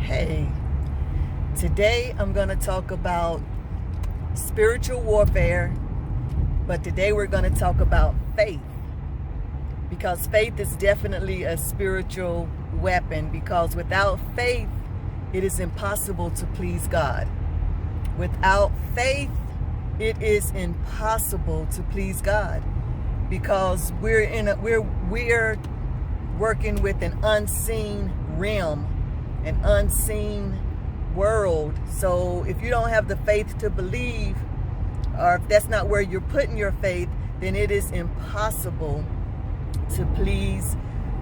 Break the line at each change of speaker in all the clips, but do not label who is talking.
Hey, today I'm going to talk about spiritual warfare, but today we're going to talk about faith, because faith is definitely a spiritual weapon, because without faith, it is impossible to please God. Without faith, it is impossible to please God, because we're working with an unseen realm, an unseen world. So if you don't have the faith to believe, or if that's not where you're putting your faith, then it is impossible to please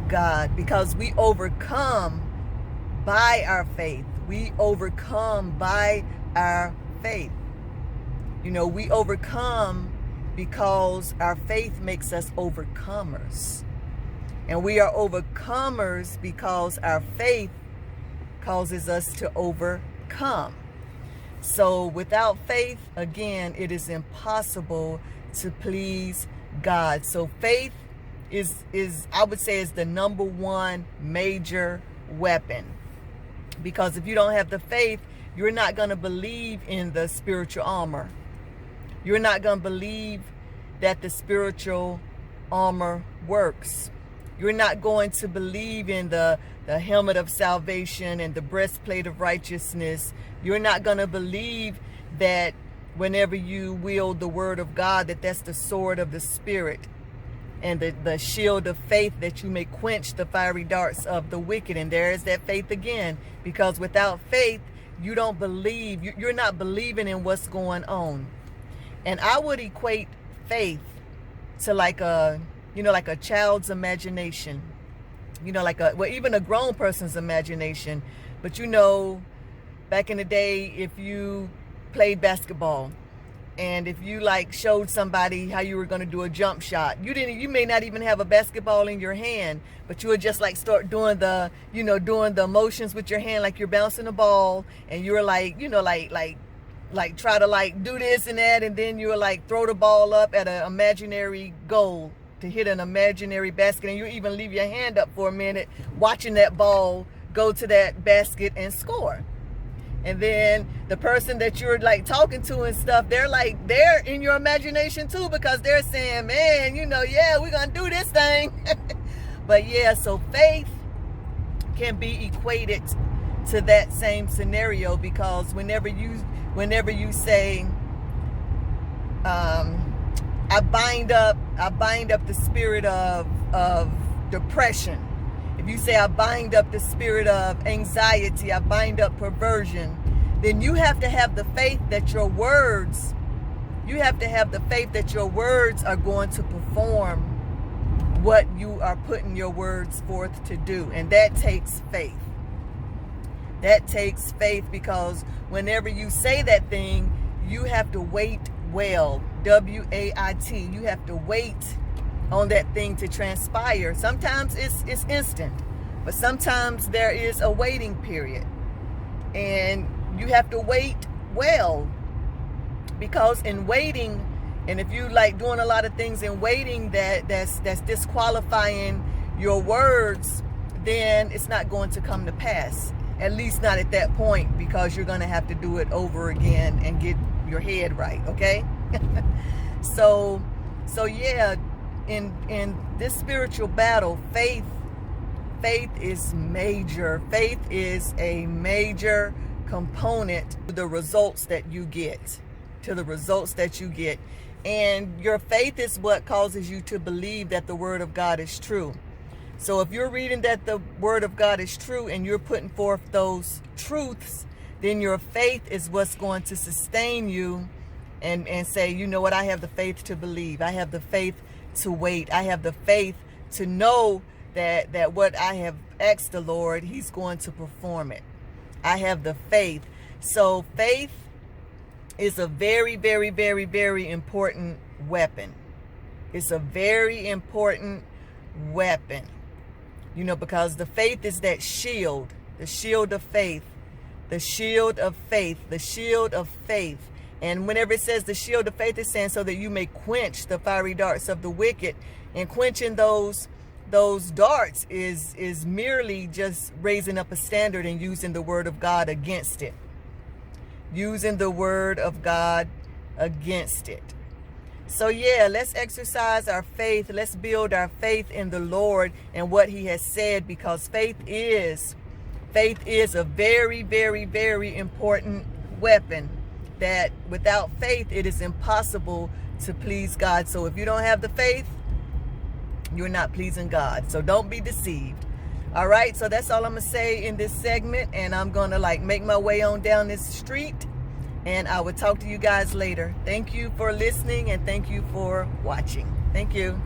God, because we overcome by our faith. We overcome by our faith. You know, we overcome because our faith makes us overcomers. And we are overcomers because our faith causes us to overcome. So without faith, again, it is impossible to please God. So faith is I would say, is the number one major weapon. Because if you don't have the faith, you're not going to believe in the spiritual armor. You're not going to believe that the spiritual armor works. You're not going to believe in the helmet of salvation and the breastplate of righteousness. You're not going to believe that whenever you wield the word of God, that's the sword of the Spirit and the shield of faith, that you may quench the fiery darts of the wicked. And there is that faith again, because without faith, you don't believe. You're not believing in what's going on. And I would equate faith to like a child's imagination, even a grown person's imagination. But back in the day, if you played basketball and if you showed somebody how you were going to do a jump shot, you may not even have a basketball in your hand, but you would just start doing the motions with your hand, like you're bouncing a ball, and you're try to do this and that, and then you'll throw the ball up at an imaginary goal to hit an imaginary basket, and you even leave your hand up for a minute watching that ball go to that basket and score. And then the person that you're talking to and stuff, they're in your imagination too, because they're saying, man, yeah, we're gonna do this thing. But yeah, so faith can be equated to that same scenario, because whenever you say, I bind up the spirit of depression. If you say, I bind up the spirit of anxiety, I bind up perversion, then you have to have the faith that your words are going to perform what you are putting your words forth to do. And that takes faith. That takes faith, because whenever you say that thing, you have to wait well. W-A-I-T. You have to wait on that thing to transpire. Sometimes it's instant, but sometimes there is a waiting period, and you have to wait well, because in waiting, and if you doing a lot of things in waiting that's disqualifying your words, then it's not going to come to pass. At least not at that point, because you're going to have to do it over again and get your head right, okay? So yeah, in this spiritual battle, faith is major. Faith is a major component to the results that you get. And your faith is what causes you to believe that the word of God is true. So if you're reading that the word of God is true and you're putting forth those truths, then your faith is what's going to sustain you and say, you know what, I have the faith to believe. I have the faith to wait. I have the faith to know that what I have asked the Lord, he's going to perform it. I have the faith. So faith is a very, very, very, very important weapon. It's a very important weapon. Because the faith is that shield, the shield of faith, the shield of faith, the shield of faith. And whenever it says the shield of faith, it's saying so that you may quench the fiery darts of the wicked. And quenching those those darts is merely just raising up a standard and using the word of God against it. Using the word of God against it. So yeah, let's exercise our faith. Let's build our faith in the Lord and what he has said, because faith is a very, very, very important weapon, that without faith it is impossible to please God. So if you don't have the faith, you're not pleasing God. So don't be deceived. All right, so that's all I'm gonna say in this segment, and I'm gonna make my way on down this street, and I will talk to you guys later. Thank you for listening, and thank you for watching. Thank you.